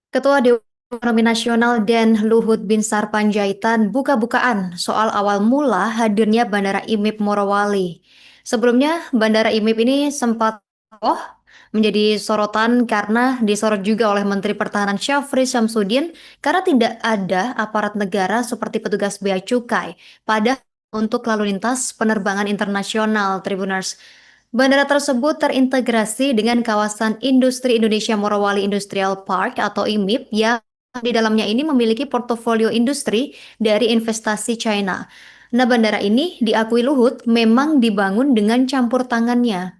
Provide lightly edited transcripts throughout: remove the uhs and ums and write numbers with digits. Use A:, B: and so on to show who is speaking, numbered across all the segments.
A: Ketua Dewan Ekonomi Nasional Dan Luhut Binsar Panjaitan buka-bukaan soal awal mula hadirnya Bandara IMIP Morowali. Sebelumnya, Bandara IMIP ini sempat menjadi sorotan karena disorot juga oleh Menteri Pertahanan Syafri Syamsuddin karena tidak ada aparat negara seperti petugas bea cukai pada untuk lalu lintas penerbangan internasional Tribuners. Bandara tersebut terintegrasi dengan kawasan industri Indonesia Morowali Industrial Park atau IMIP yang di dalamnya ini memiliki portofolio industri dari investasi China. Nah, bandara ini diakui Luhut memang dibangun dengan campur tangannya.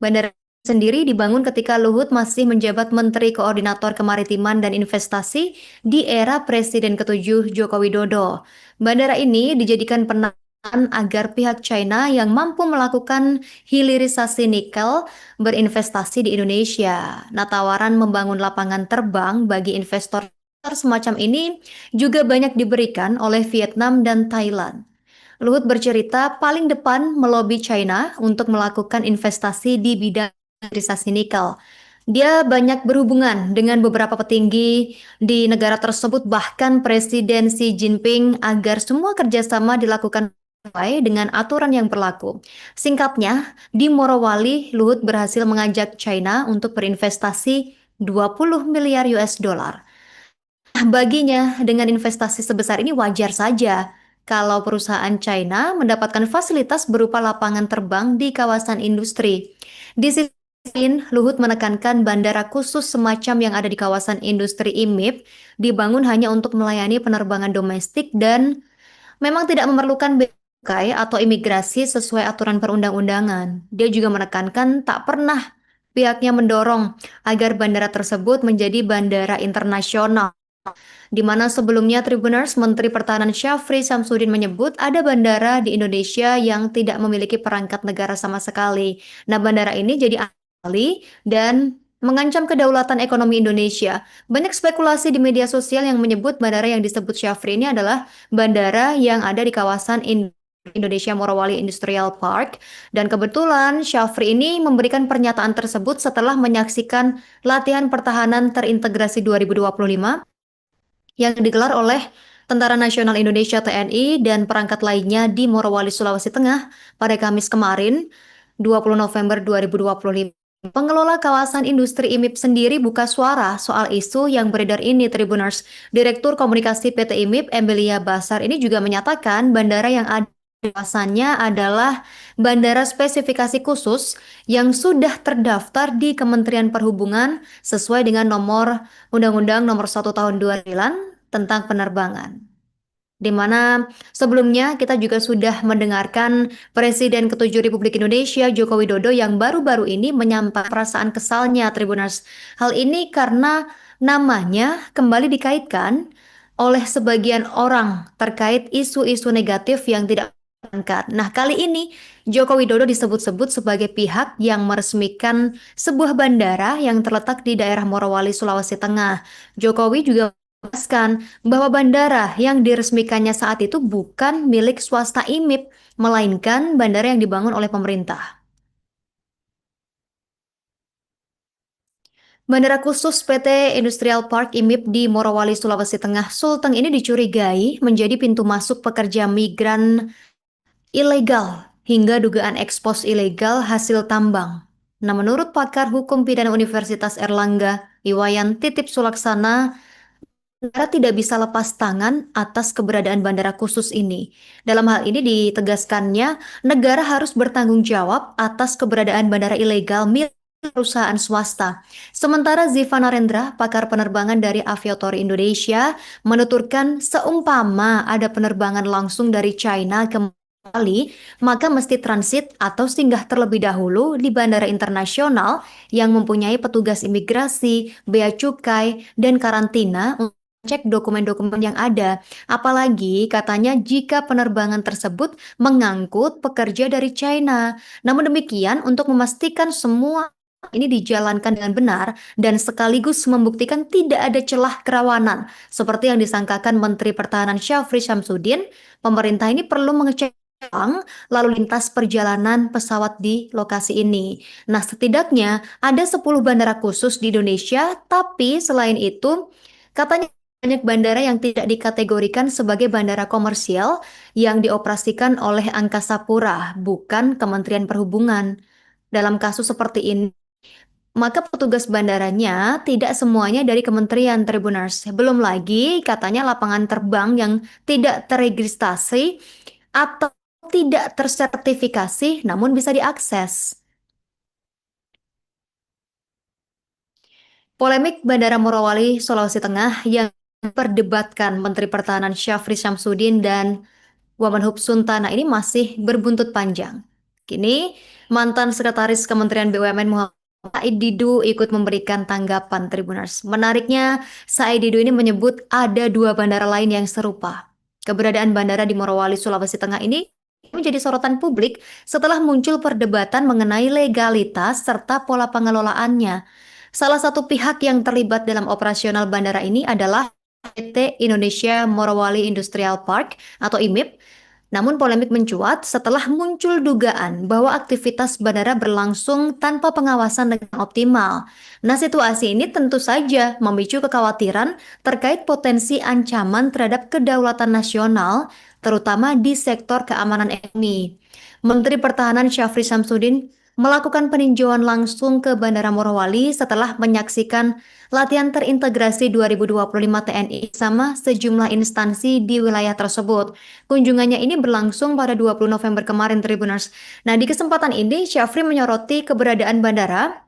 A: Bandara sendiri dibangun ketika Luhut masih menjabat Menteri Koordinator Kemaritiman dan Investasi di era Presiden ke-7 Joko Widodo. Bandara ini dijadikan penahan agar pihak China yang mampu melakukan hilirisasi nikel berinvestasi di Indonesia. Nah, tawaran membangun lapangan terbang bagi investor semacam ini juga banyak diberikan oleh Vietnam dan Thailand. Luhut bercerita paling depan melobi China untuk melakukan investasi di bidang hilirisasi nikel. Dia banyak berhubungan dengan beberapa petinggi di negara tersebut, bahkan Presiden Xi Jinping, agar semua kerjasama dilakukan sesuai dengan aturan yang berlaku. Singkatnya, di Morowali, Luhut berhasil mengajak China untuk berinvestasi 20 miliar US dollar. Baginya, dengan investasi sebesar ini wajar saja kalau perusahaan China mendapatkan fasilitas berupa lapangan terbang di kawasan industri. Di sisi lain, Luhut menekankan bandara khusus semacam yang ada di kawasan industri IMIP dibangun hanya untuk melayani penerbangan domestik dan memang tidak memerlukan bea cukai atau imigrasi sesuai aturan perundang-undangan. Dia juga menekankan tak pernah pihaknya mendorong agar bandara tersebut menjadi bandara internasional di mana sebelumnya Tribuners Menteri Pertahanan Syafri Syamsuddin menyebut ada bandara di Indonesia yang tidak memiliki perangkat negara sama sekali. Nah, bandara ini jadi alih dan mengancam kedaulatan ekonomi Indonesia. Banyak spekulasi di media sosial yang menyebut bandara yang disebut Syafri ini adalah bandara yang ada di kawasan Indonesia Morowali Industrial Park, dan kebetulan Syafri ini memberikan pernyataan tersebut setelah menyaksikan latihan pertahanan terintegrasi 2025 yang digelar oleh Tentara Nasional Indonesia TNI dan perangkat lainnya di Morowali, Sulawesi Tengah pada Kamis kemarin, 20 November 2025. Pengelola kawasan industri IMIP sendiri buka suara soal isu yang beredar ini, Tribuners. Direktur Komunikasi PT IMIP, Emilia Basar, ini juga menyatakan bandara yang ada di kawasannya adalah bandara spesifikasi khusus yang sudah terdaftar di Kementerian Perhubungan sesuai dengan nomor Undang-Undang Nomor 1 Tahun 2009 tentang penerbangan. Di mana sebelumnya kita juga sudah mendengarkan Presiden ke-7 Republik Indonesia Joko Widodo yang baru-baru ini menyampaikan perasaan kesalnya, Tribuners. Hal ini karena namanya kembali dikaitkan oleh sebagian orang terkait isu-isu negatif yang tidak diangkat. Nah, kali ini Joko Widodo disebut-sebut sebagai pihak yang meresmikan sebuah bandara yang terletak di daerah Morowali, Sulawesi Tengah. Jokowi juga menjelaskan bahwa bandara yang diresmikannya saat itu bukan milik swasta IMIP, melainkan bandara yang dibangun oleh pemerintah. Bandara khusus PT Industrial Park IMIP di Morowali, Sulawesi Tengah, Sulteng ini dicurigai menjadi pintu masuk pekerja migran ilegal hingga dugaan ekspos ilegal hasil tambang. Nah, menurut pakar hukum pidana Universitas Erlangga, Iwayan Titip Sulaksana, negara tidak bisa lepas tangan atas keberadaan bandara khusus ini. Dalam hal ini ditegaskannya, negara harus bertanggung jawab atas keberadaan bandara ilegal milik perusahaan swasta. Sementara Ziva Narendra, pakar penerbangan dari Aviatori Indonesia, menuturkan seumpama ada penerbangan langsung dari China ke Bali, maka mesti transit atau singgah terlebih dahulu di bandara internasional yang mempunyai petugas imigrasi, bea cukai, dan karantina cek dokumen-dokumen yang ada. Apalagi katanya jika penerbangan tersebut mengangkut pekerja dari China. Namun demikian, untuk memastikan semua ini dijalankan dengan benar dan sekaligus membuktikan tidak ada celah kerawanan seperti yang disangkakan Menteri Pertahanan Syafri Syamsuddin, pemerintah ini perlu mengecek ulang lalu lintas perjalanan pesawat di lokasi ini. Nah, setidaknya ada 10 bandara khusus di Indonesia, tapi selain itu Katanya banyak bandara yang tidak dikategorikan sebagai bandara komersial yang dioperasikan oleh Angkasa Pura, bukan Kementerian Perhubungan. Dalam kasus seperti ini, maka petugas bandaranya tidak semuanya dari Kementerian Tribuners. Belum lagi katanya lapangan terbang yang tidak terregistrasi atau tidak tersertifikasi namun bisa diakses. Polemik Bandara Morowali, Sulawesi Tengah yang diperdebatkan Menteri Pertahanan Syafri Syamsuddin dan Wamenhub Suntana ini masih berbuntut panjang. Kini, mantan Sekretaris Kementerian BUMN Muhammad Said Didu ikut memberikan tanggapan Tribuners. Menariknya, Said Didu ini menyebut ada dua bandara lain yang serupa. Keberadaan bandara di Morowali, Sulawesi Tengah ini menjadi sorotan publik setelah muncul perdebatan mengenai legalitas serta pola pengelolaannya. Salah satu pihak yang terlibat dalam operasional bandara ini adalah PT Indonesia Morowali Industrial Park atau IMIP. Namun polemik mencuat setelah muncul dugaan bahwa aktivitas bandara berlangsung tanpa pengawasan dengan optimal. Nah, situasi ini tentu saja memicu kekhawatiran terkait potensi ancaman terhadap kedaulatan nasional, terutama di sektor keamanan ekonomi. Menteri Pertahanan Syafri Syamsuddin melakukan peninjauan langsung ke Bandara Morowali setelah menyaksikan latihan terintegrasi 2025 TNI sama sejumlah instansi di wilayah tersebut. Kunjungannya ini berlangsung pada 20 November kemarin, Tribuners. Nah, di kesempatan ini Syafri menyoroti keberadaan bandara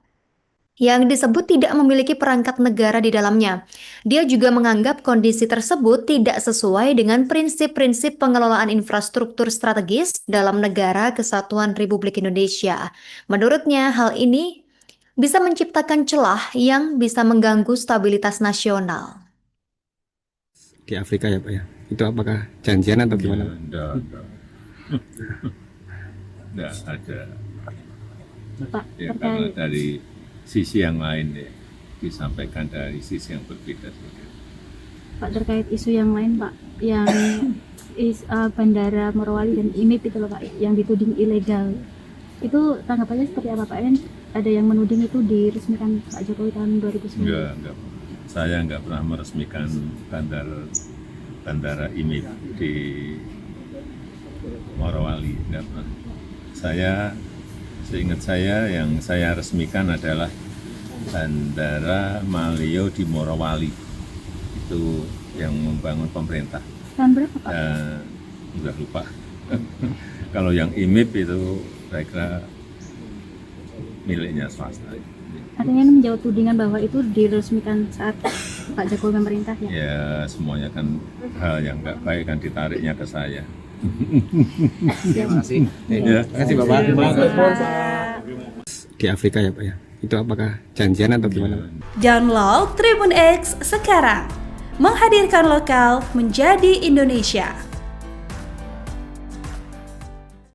A: yang disebut tidak memiliki perangkat negara di dalamnya. Dia juga menganggap kondisi tersebut tidak sesuai dengan prinsip-prinsip pengelolaan infrastruktur strategis dalam negara kesatuan Republik Indonesia. Menurutnya, hal ini bisa menciptakan celah yang bisa mengganggu stabilitas nasional.
B: Di Afrika ya Pak ya? Itu apakah janjian atau gimana?
C: Enggak ada.
D: Pak,
C: Ya, karena dari sisi yang lain ya, disampaikan dari sisi yang berbeda.
D: Pak, terkait isu yang lain Pak, yang Bandara Morowali dan IMIP itu loh Pak, yang dituding ilegal, itu tanggapannya seperti apa Pak? Kan ada yang menuding itu diresmikan Pak Jokowi tahun 2009.
C: Enggak. Saya enggak pernah meresmikan bandara IMIP di Morowali, enggak pernah. Seingat saya yang saya resmikan adalah Bandara Malio di Morowali, itu yang membangun pemerintah.
D: Tahun berapa Pak?
C: Udah lupa. Kalau yang IMIP itu saya kira miliknya swasta.
D: Artinya ini menjawab tudingan bahwa itu diresmikan saat Pak Jokowi memerintah ya?
C: Ya semuanya kan hal yang nggak baik kan ditariknya ke saya.
B: Terima kasih.
C: Ya.
B: Terima kasih Bapak. Di Afrika ya Pak ya? Itu apakah janjian atau gimana?
E: Download Tribun X sekarang, menghadirkan lokal menjadi Indonesia.